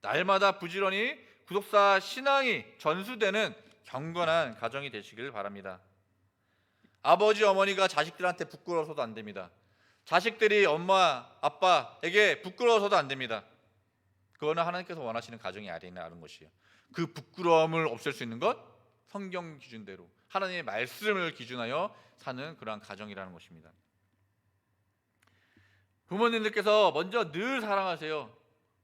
날마다 부지런히 구속사 신앙이 전수되는 경건한 가정이 되시길 바랍니다. 아버지 어머니가 자식들한테 부끄러워서도 안 됩니다. 자식들이 엄마 아빠에게 부끄러워서도 안 됩니다. 그거는 하나님께서 원하시는 가정이 아닌 것이에요. 그 부끄러움을 없앨 수 있는 것, 성경 기준대로 하나님의 말씀을 기준하여 사는 그러한 가정이라는 것입니다. 부모님들께서 먼저 늘 사랑하세요.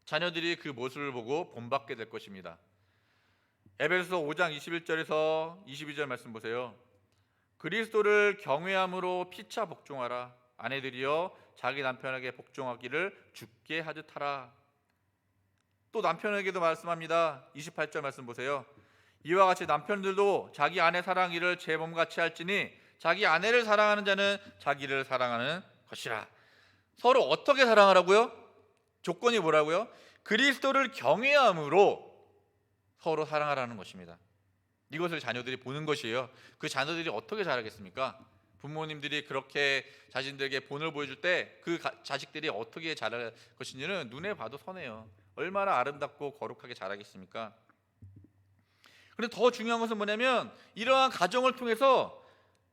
자녀들이 그 모습을 보고 본받게 될 것입니다. 에베소서 5장 21절에서 22절 말씀 보세요. 그리스도를 경외함으로 피차 복종하라. 아내들이여 자기 남편에게 복종하기를 주께 하듯 하라. 또 남편에게도 말씀합니다. 28절 말씀 보세요. 이와 같이 남편들도 자기 아내 사랑하기를 제 몸같이 할지니 자기 아내를 사랑하는 자는 자기를 사랑하는 것이라. 서로 어떻게 사랑하라고요? 조건이 뭐라고요? 그리스도를 경외함으로 서로 사랑하라는 것입니다. 이것을 자녀들이 보는 것이에요. 그 자녀들이 어떻게 자라겠습니까? 부모님들이 그렇게 자신들에게 본을 보여줄 때 그 자식들이 어떻게 자랄 것인지는 눈에 봐도 선해요. 얼마나 아름답고 거룩하게 자라겠습니까? 그런데 더 중요한 것은 뭐냐면 이러한 가정을 통해서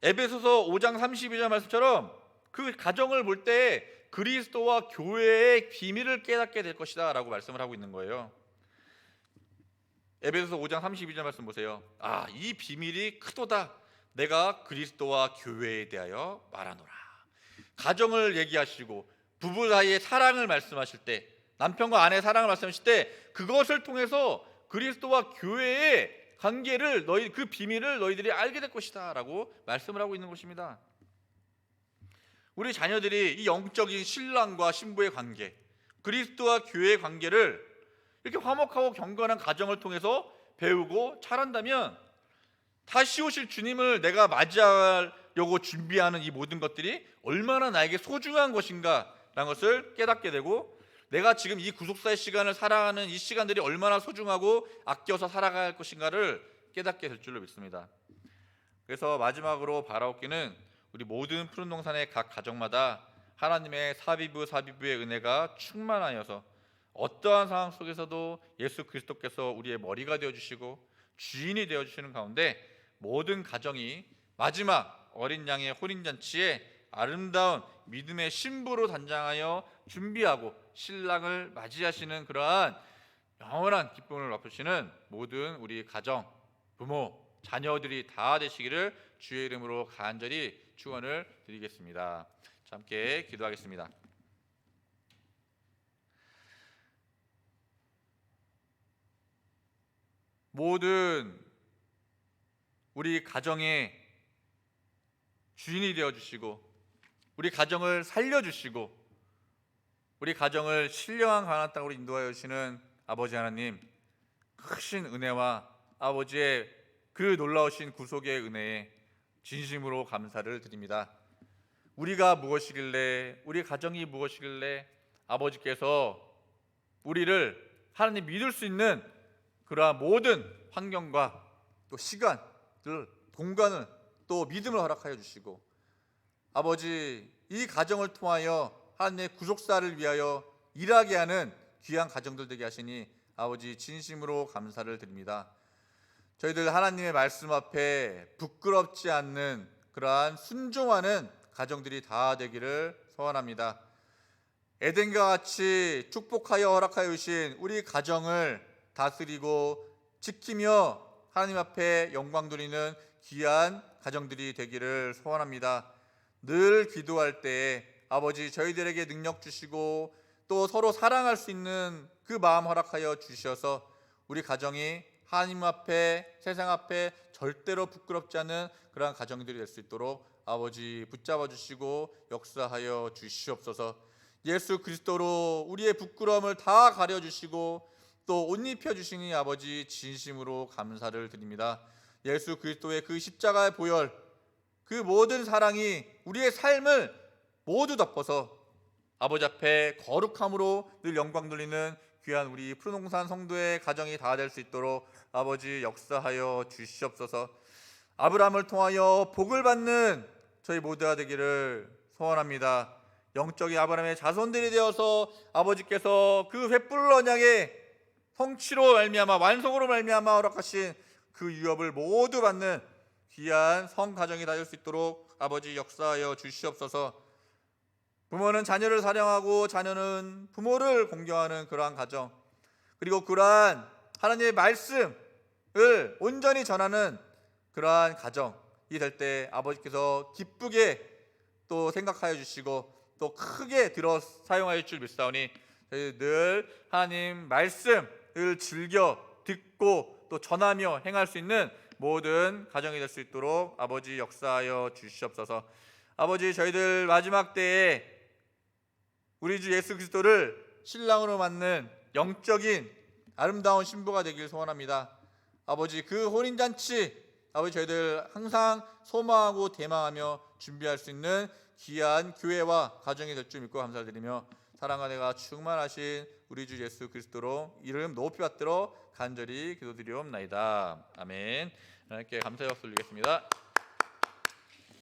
에베소서 5장 32절 말씀처럼 그 가정을 볼 때 그리스도와 교회의 비밀을 깨닫게 될 것이다 라고 말씀을 하고 있는 거예요. 에베소서 5장 32절 말씀 보세요. 이 비밀이 크도다. 내가 그리스도와 교회에 대하여 말하노라. 가정을 얘기하시고 부부 사이의 사랑을 말씀하실 때, 남편과 아내의 사랑을 말씀하실 때 그것을 통해서 그리스도와 교회의 관계를 그 비밀을 너희들이 알게 될 것이다 라고 말씀을 하고 있는 것입니다. 우리 자녀들이 이 영적인 신랑과 신부의 관계, 그리스도와 교회의 관계를 이렇게 화목하고 경건한 가정을 통해서 배우고 자란다면 다시 오실 주님을 내가 맞이하려고 준비하는 이 모든 것들이 얼마나 나에게 소중한 것인가 라는 것을 깨닫게 되고, 내가 지금 이 구속사의 시간을 살아가는 이 시간들이 얼마나 소중하고 아껴서 살아갈 것인가를 깨닫게 될 줄로 믿습니다. 그래서 마지막으로 바라옵기는 우리 모든 푸른 동산의 각 가정마다 하나님의 사비부의 은혜가 충만하여서 어떠한 상황 속에서도 예수 그리스도께서 우리의 머리가 되어주시고 주인이 되어주시는 가운데 모든 가정이 마지막 어린 양의 혼인잔치에 아름다운 믿음의 신부로 단장하여 준비하고 신랑을 맞이하시는 그러한 영원한 기쁨을 맛보시는 모든 우리 가정, 부모, 자녀들이 다 되시기를 주의 이름으로 간절히 축원을 드리겠습니다. 함께 기도하겠습니다. 모든 우리 가정의 주인이 되어주시고 우리 가정을 살려주시고 우리 가정을 신령한 가나안 땅으로 인도하여 주시는 아버지 하나님, 크신 은혜와 아버지의 그 놀라우신 구속의 은혜에 진심으로 감사를 드립니다. 우리가 무엇이길래, 우리 가정이 무엇이길래 아버지께서 우리를 하나님 믿을 수 있는 그러한 모든 환경과 또 시간들, 공간을 또 믿음을 허락하여 주시고 아버지 이 가정을 통하여 하나님의 구속사를 위하여 일하게 하는 귀한 가정들 되게 하시니 아버지 진심으로 감사를 드립니다. 저희들 하나님의 말씀 앞에 부끄럽지 않는 그러한 순종하는 가정들이 다 되기를 소원합니다. 에덴과 같이 축복하여 허락하여 주신 우리 가정을 다스리고 지키며 하나님 앞에 영광 돌리는 귀한 가정들이 되기를 소원합니다. 늘 기도할 때에 아버지 저희들에게 능력 주시고 또 서로 사랑할 수 있는 그 마음 허락하여 주셔서 우리 가정이 하나님 앞에 세상 앞에 절대로 부끄럽지 않은 그러한 가정들이 될 수 있도록 아버지 붙잡아 주시고 역사하여 주시옵소서. 예수 그리스도로 우리의 부끄러움을 다 가려 주시고 또 옷 입혀 주시니 아버지 진심으로 감사를 드립니다. 예수 그리스도의 그 십자가의 보혈 그 모든 사랑이 우리의 삶을 모두 덮어서 아버지 앞에 거룩함으로 늘 영광 돌리는 귀한 우리 푸른홍산 성도의 가정이 다 될 수 있도록 아버지 역사하여 주시옵소서. 아브라함을 통하여 복을 받는 저희 모두가 되기를 소원합니다. 영적인 아브라함의 자손들이 되어서 아버지께서 그 횃불 언약의 성취로 말미암아 완성으로 말미암아 허락하신 그 유업을 모두 받는 귀한 성가정이 다 될 수 있도록 아버지 역사하여 주시옵소서. 부모는 자녀를 사랑하고 자녀는 부모를 공경하는 그러한 가정, 그리고 그러한 하나님의 말씀을 온전히 전하는 그러한 가정이 될 때 아버지께서 기쁘게 또 생각하여 주시고 또 크게 들어 사용하실 줄 믿사오니 늘 하나님 말씀을 즐겨 듣고 또 전하며 행할 수 있는 모든 가정이 될 수 있도록 아버지 역사하여 주시옵소서. 아버지 저희들 마지막 때에 우리 주 예수 그리스도를 신랑으로 맞는 영적인 아름다운 신부가 되길 소원합니다. 아버지 그 혼인잔치 아버지 저희들 항상 소망하고 대망하며 준비할 수 있는 귀한 교회와 가정이 될 줄 믿고 감사드리며 사랑과 내가 충만하신 우리 주 예수 그리스도로 이름 높이 받들어 간절히 기도드리옵나이다. 아멘. 하나님께 감사의 박수 올리겠습니다.